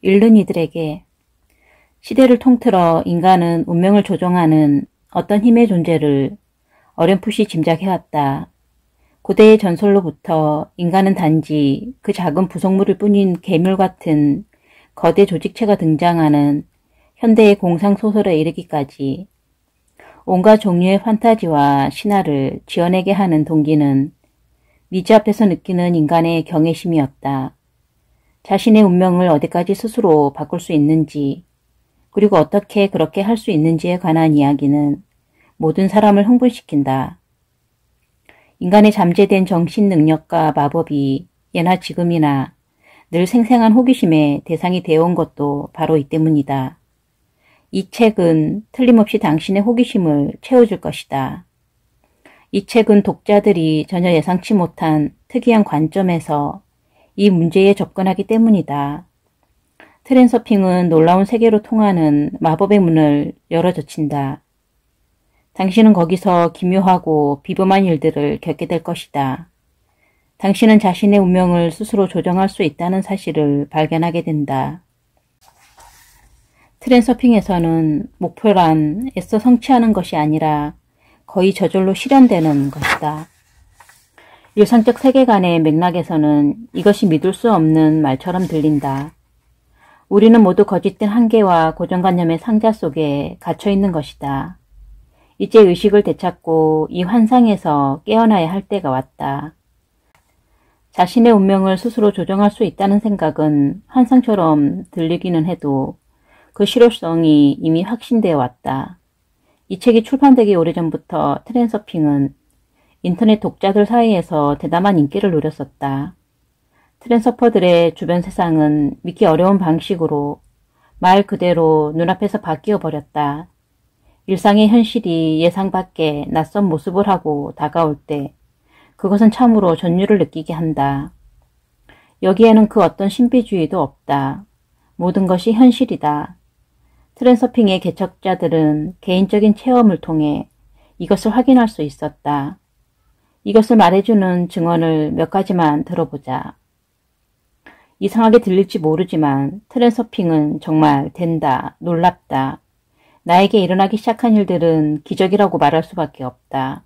잃는 이들에게 시대를 통틀어 인간은 운명을 조종하는 어떤 힘의 존재를 어렴풋이 짐작해왔다. 고대의 전설로부터 인간은 단지 그 작은 부속물일 뿐인 괴물 같은 거대 조직체가 등장하는 현대의 공상소설에 이르기까지 온갖 종류의 판타지와 신화를 지어내게 하는 동기는 미지 앞에서 느끼는 인간의 경외심이었다. 자신의 운명을 어디까지 스스로 바꿀 수 있는지, 그리고 어떻게 그렇게 할 수 있는지에 관한 이야기는 모든 사람을 흥분시킨다. 인간의 잠재된 정신 능력과 마법이 예나 지금이나 늘 생생한 호기심의 대상이 되어온 것도 바로 이 때문이다. 이 책은 틀림없이 당신의 호기심을 채워줄 것이다. 이 책은 독자들이 전혀 예상치 못한 특이한 관점에서 이 문제에 접근하기 때문이다. 트랜서핑은 놀라운 세계로 통하는 마법의 문을 열어젖힌다. 당신은 거기서 기묘하고 비범한 일들을 겪게 될 것이다. 당신은 자신의 운명을 스스로 조정할 수 있다는 사실을 발견하게 된다. 트랜서핑에서는 목표란 애써 성취하는 것이 아니라 거의 저절로 실현되는 것이다. 일상적 세계관의 맥락에서는 이것이 믿을 수 없는 말처럼 들린다. 우리는 모두 거짓된 한계와 고정관념의 상자 속에 갇혀있는 것이다. 이제 의식을 되찾고 이 환상에서 깨어나야 할 때가 왔다. 자신의 운명을 스스로 조정할 수 있다는 생각은 환상처럼 들리기는 해도 그 실효성이 이미 확신되어 왔다. 이 책이 출판되기 오래전부터 트랜서핑은 인터넷 독자들 사이에서 대담한 인기를 누렸었다. 트랜서퍼들의 주변 세상은 믿기 어려운 방식으로 말 그대로 눈앞에서 바뀌어 버렸다. 일상의 현실이 예상 밖의 낯선 모습을 하고 다가올 때 그것은 참으로 전율을 느끼게 한다. 여기에는 그 어떤 신비주의도 없다. 모든 것이 현실이다. 트랜서핑의 개척자들은 개인적인 체험을 통해 이것을 확인할 수 있었다. 이것을 말해주는 증언을 몇 가지만 들어보자. 이상하게 들릴지 모르지만 트랜서핑은 정말 된다, 놀랍다. 나에게 일어나기 시작한 일들은 기적이라고 말할 수밖에 없다.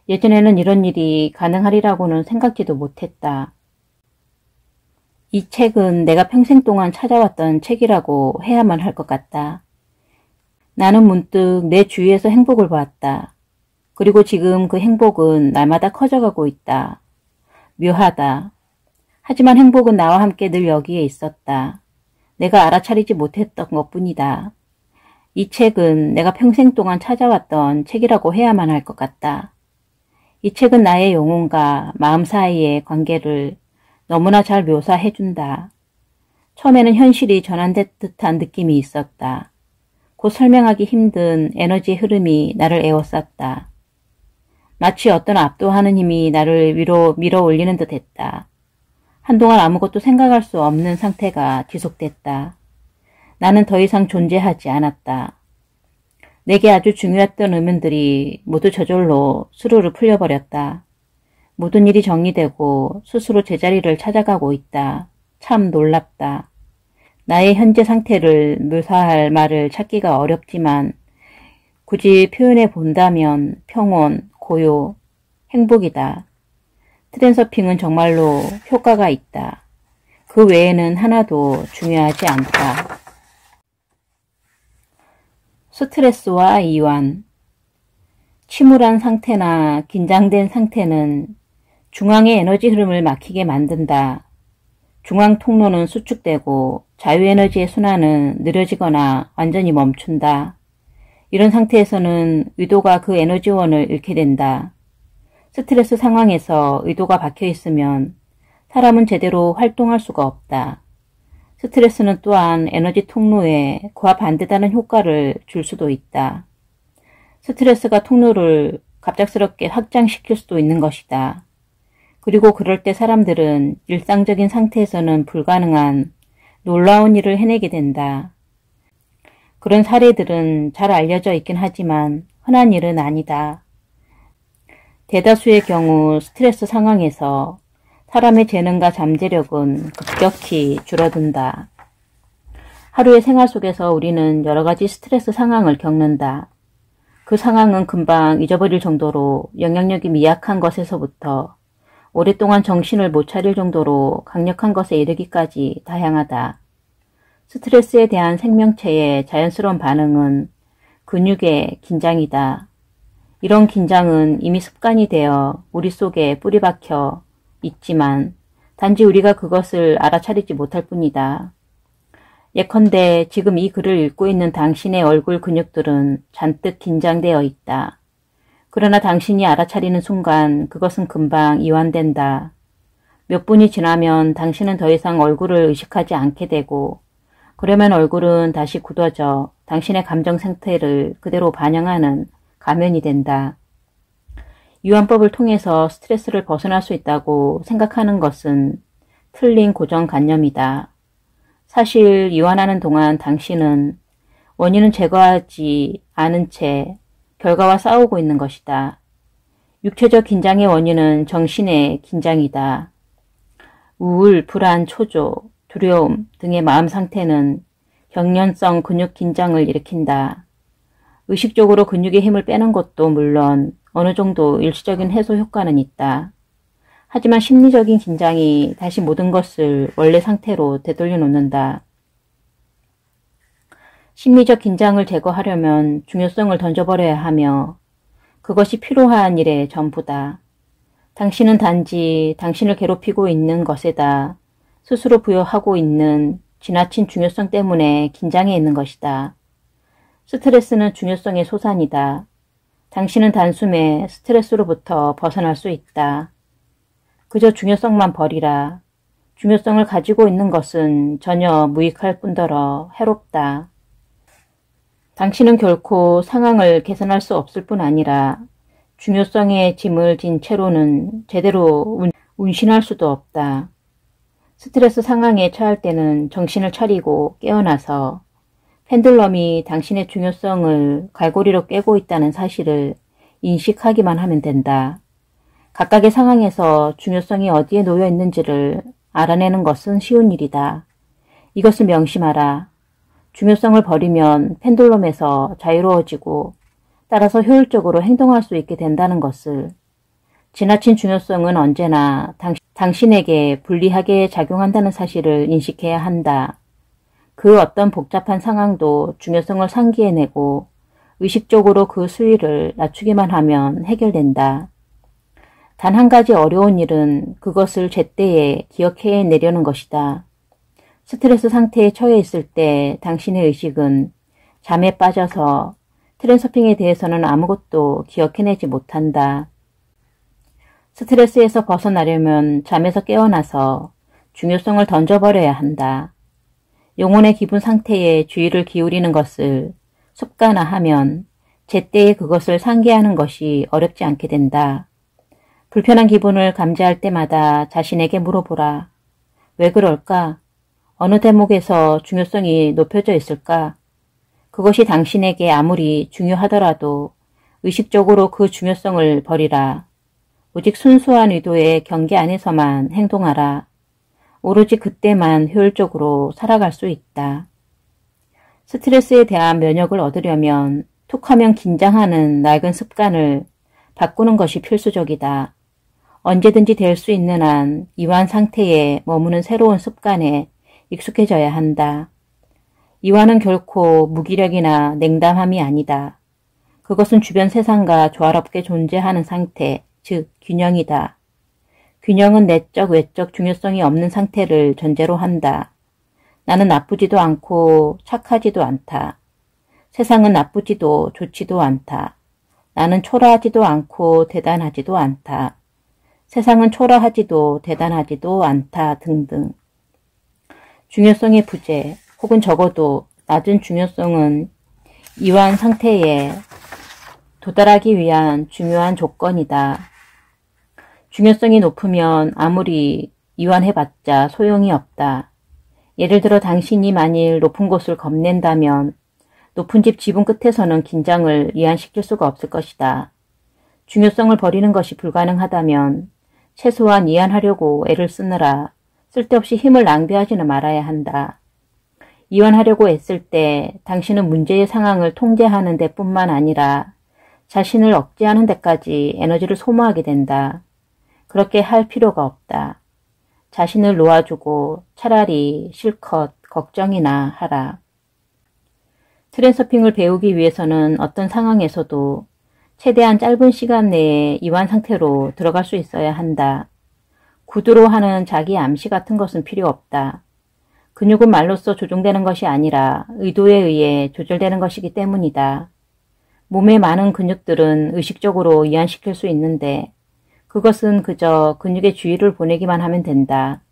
예전에는 이런 일이 가능하리라고는 생각지도 못했다. 이 책은 내가 평생 동안 찾아왔던 책이라고 해야만 할 것 같다. 나는 문득 내 주위에서 행복을 보았다. 그리고 지금 그 행복은 날마다 커져가고 있다. 묘하다. 하지만 행복은 나와 함께 늘 여기에 있었다. 내가 알아차리지 못했던 것뿐이다. 이 책은 내가 평생 동안 찾아왔던 책이라고 해야만 할 것 같다. 이 책은 나의 영혼과 마음 사이의 관계를 너무나 잘 묘사해준다. 처음에는 현실이 전환된 듯한 느낌이 있었다. 곧 설명하기 힘든 에너지의 흐름이 나를 에워쌌다. 마치 어떤 압도하는 힘이 나를 위로 밀어 올리는 듯 했다. 한동안 아무것도 생각할 수 없는 상태가 지속됐다. 나는 더 이상 존재하지 않았다. 내게 아주 중요했던 의문들이 모두 저절로 수루를 풀려버렸다. 모든 일이 정리되고 스스로 제자리를 찾아가고 있다. 참 놀랍다. 나의 현재 상태를 묘사할 말을 찾기가 어렵지만 굳이 표현해 본다면 평온, 고요, 행복이다. 트랜서핑은 정말로 효과가 있다. 그 외에는 하나도 중요하지 않다. 스트레스와 이완. 침울한 상태나 긴장된 상태는 중앙의 에너지 흐름을 막히게 만든다. 중앙 통로는 수축되고 자유에너지의 순환은 느려지거나 완전히 멈춘다. 이런 상태에서는 의도가 그 에너지원을 잃게 된다. 스트레스 상황에서 의도가 박혀 있으면 사람은 제대로 활동할 수가 없다. 스트레스는 또한 에너지 통로에 그와 반대다른 효과를 줄 수도 있다. 스트레스가 통로를 갑작스럽게 확장시킬 수도 있는 것이다. 그리고 그럴 때 사람들은 일상적인 상태에서는 불가능한 놀라운 일을 해내게 된다. 그런 사례들은 잘 알려져 있긴 하지만 흔한 일은 아니다. 대다수의 경우 스트레스 상황에서 사람의 재능과 잠재력은 급격히 줄어든다. 하루의 생활 속에서 우리는 여러 가지 스트레스 상황을 겪는다. 그 상황은 금방 잊어버릴 정도로 영향력이 미약한 것에서부터 오랫동안 정신을 못 차릴 정도로 강력한 것에 이르기까지 다양하다. 스트레스에 대한 생명체의 자연스러운 반응은 근육의 긴장이다. 이런 긴장은 이미 습관이 되어 우리 속에 뿌리 박혀 있지만 단지 우리가 그것을 알아차리지 못할 뿐이다. 예컨대 지금 이 글을 읽고 있는 당신의 얼굴 근육들은 잔뜩 긴장되어 있다. 그러나 당신이 알아차리는 순간 그것은 금방 이완된다. 몇 분이 지나면 당신은 더 이상 얼굴을 의식하지 않게 되고 그러면 얼굴은 다시 굳어져 당신의 감정 상태를 그대로 반영하는 가면이 된다. 이완법을 통해서 스트레스를 벗어날 수 있다고 생각하는 것은 틀린 고정관념이다. 사실 이완하는 동안 당신은 원인은 제거하지 않은 채 결과와 싸우고 있는 것이다. 육체적 긴장의 원인은 정신의 긴장이다. 우울, 불안, 초조, 두려움 등의 마음 상태는 경련성 근육 긴장을 일으킨다. 의식적으로 근육의 힘을 빼는 것도 물론 어느 정도 일시적인 해소 효과는 있다. 하지만 심리적인 긴장이 다시 모든 것을 원래 상태로 되돌려 놓는다. 심리적 긴장을 제거하려면 중요성을 던져버려야 하며 그것이 필요한 일의 전부다. 당신은 단지 당신을 괴롭히고 있는 것에다 스스로 부여하고 있는 지나친 중요성 때문에 긴장해 있는 것이다. 스트레스는 중요성의 소산이다. 당신은 단숨에 스트레스로부터 벗어날 수 있다. 그저 중요성만 버리라. 중요성을 가지고 있는 것은 전혀 무익할 뿐더러 해롭다. 당신은 결코 상황을 개선할 수 없을 뿐 아니라 중요성의 짐을 진 채로는 제대로 운신할 수도 없다. 스트레스 상황에 처할 때는 정신을 차리고 깨어나서 펜들럼이 당신의 중요성을 갈고리로 꿰고 있다는 사실을 인식하기만 하면 된다. 각각의 상황에서 중요성이 어디에 놓여 있는지를 알아내는 것은 쉬운 일이다. 이것을 명심하라. 중요성을 버리면 펜들럼에서 자유로워지고 따라서 효율적으로 행동할 수 있게 된다는 것을. 지나친 중요성은 언제나 당신에게 불리하게 작용한다는 사실을 인식해야 한다. 그 어떤 복잡한 상황도 중요성을 상기해내고 의식적으로 그 수위를 낮추기만 하면 해결된다. 단 한 가지 어려운 일은 그것을 제때에 기억해내려는 것이다. 스트레스 상태에 처해 있을 때 당신의 의식은 잠에 빠져서 트랜서핑에 대해서는 아무것도 기억해내지 못한다. 스트레스에서 벗어나려면 잠에서 깨어나서 중요성을 던져버려야 한다. 영혼의 기분 상태에 주의를 기울이는 것을 습관화하면 제때에 그것을 상기하는 것이 어렵지 않게 된다. 불편한 기분을 감지할 때마다 자신에게 물어보라. 왜 그럴까? 어느 대목에서 중요성이 높여져 있을까? 그것이 당신에게 아무리 중요하더라도 의식적으로 그 중요성을 버리라. 오직 순수한 의도의 경계 안에서만 행동하라. 오로지 그때만 효율적으로 살아갈 수 있다. 스트레스에 대한 면역을 얻으려면 툭하면 긴장하는 낡은 습관을 바꾸는 것이 필수적이다. 언제든지 될 수 있는 한 이완 상태에 머무는 새로운 습관에 익숙해져야 한다. 이완은 결코 무기력이나 냉담함이 아니다. 그것은 주변 세상과 조화롭게 존재하는 상태, 즉 균형이다. 균형은 내적, 외적 중요성이 없는 상태를 전제로 한다. 나는 나쁘지도 않고 착하지도 않다. 세상은 나쁘지도 좋지도 않다. 나는 초라하지도 않고 대단하지도 않다. 세상은 초라하지도 대단하지도 않다 등등. 중요성의 부재 혹은 적어도 낮은 중요성은 이완 상태에 도달하기 위한 중요한 조건이다. 중요성이 높으면 아무리 이완해봤자 소용이 없다. 예를 들어 당신이 만일 높은 곳을 겁낸다면 높은 집 지붕 끝에서는 긴장을 이완시킬 수가 없을 것이다. 중요성을 버리는 것이 불가능하다면 최소한 이완하려고 애를 쓰느라 쓸데없이 힘을 낭비하지는 말아야 한다. 이완하려고 애쓸 때 당신은 문제의 상황을 통제하는 데 뿐만 아니라 자신을 억제하는 데까지 에너지를 소모하게 된다. 그렇게 할 필요가 없다. 자신을 놓아주고 차라리 실컷 걱정이나 하라. 트랜서핑을 배우기 위해서는 어떤 상황에서도 최대한 짧은 시간 내에 이완 상태로 들어갈 수 있어야 한다. 구두로 하는 자기 암시 같은 것은 필요 없다. 근육은 말로써 조종되는 것이 아니라 의도에 의해 조절되는 것이기 때문이다. 몸의 많은 근육들은 의식적으로 이완시킬 수 있는데 그것은 그저 근육의 주의를 보내기만 하면 된다.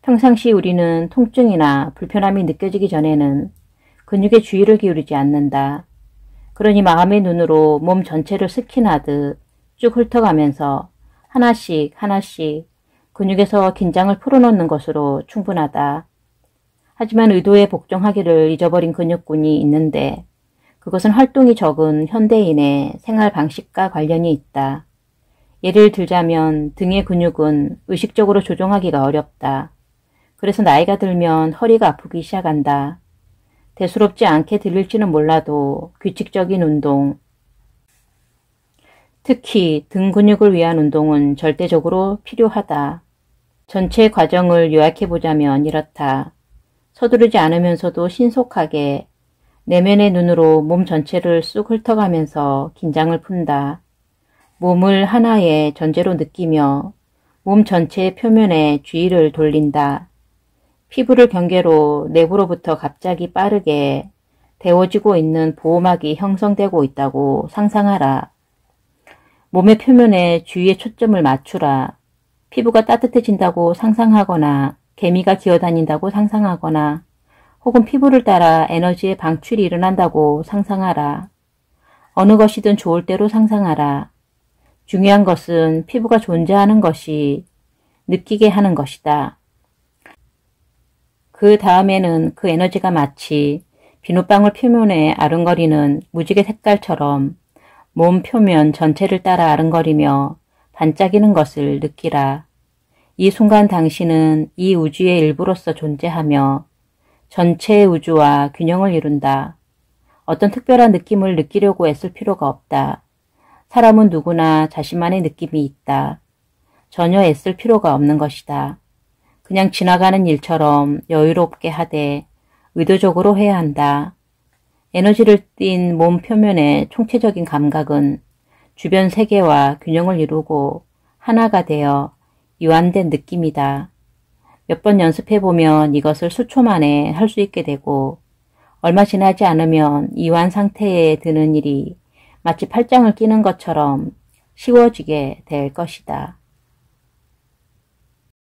평상시 우리는 통증이나 불편함이 느껴지기 전에는 근육의 주의를 기울이지 않는다. 그러니 마음의 눈으로 몸 전체를 스킨하듯 쭉 훑어가면서 하나씩 하나씩 근육에서 긴장을 풀어놓는 것으로 충분하다. 하지만 의도에 복종하기를 잊어버린 근육군이 있는데 그것은 활동이 적은 현대인의 생활 방식과 관련이 있다. 예를 들자면 등의 근육은 의식적으로 조종하기가 어렵다. 그래서 나이가 들면 허리가 아프기 시작한다. 대수롭지 않게 들릴지는 몰라도 규칙적인 운동, 특히 등 근육을 위한 운동은 절대적으로 필요하다. 전체 과정을 요약해보자면 이렇다. 서두르지 않으면서도 신속하게 내면의 눈으로 몸 전체를 쑥 훑어가면서 긴장을 푼다. 몸을 하나의 전제로 느끼며 몸 전체의 표면에 주의를 돌린다. 피부를 경계로 내부로부터 갑자기 빠르게 데워지고 있는 보호막이 형성되고 있다고 상상하라. 몸의 표면에 주의의 초점을 맞추라. 피부가 따뜻해진다고 상상하거나 개미가 기어다닌다고 상상하거나 혹은 피부를 따라 에너지의 방출이 일어난다고 상상하라. 어느 것이든 좋을 대로 상상하라. 중요한 것은 피부가 존재하는 것이 느끼게 하는 것이다. 그 다음에는 그 에너지가 마치 비눗방울 표면에 아른거리는 무지개 색깔처럼 몸 표면 전체를 따라 아른거리며 반짝이는 것을 느끼라. 이 순간 당신은 이 우주의 일부로서 존재하며 전체 우주와 균형을 이룬다. 어떤 특별한 느낌을 느끼려고 애쓸 필요가 없다. 사람은 누구나 자신만의 느낌이 있다. 전혀 애쓸 필요가 없는 것이다. 그냥 지나가는 일처럼 여유롭게 하되 의도적으로 해야 한다. 에너지를 띤 몸 표면의 총체적인 감각은 주변 세계와 균형을 이루고 하나가 되어 이완된 느낌이다. 몇 번 연습해보면 이것을 수초 만에 할 수 있게 되고 얼마 지나지 않으면 이완 상태에 드는 일이 마치 팔짱을 끼는 것처럼 쉬워지게 될 것이다.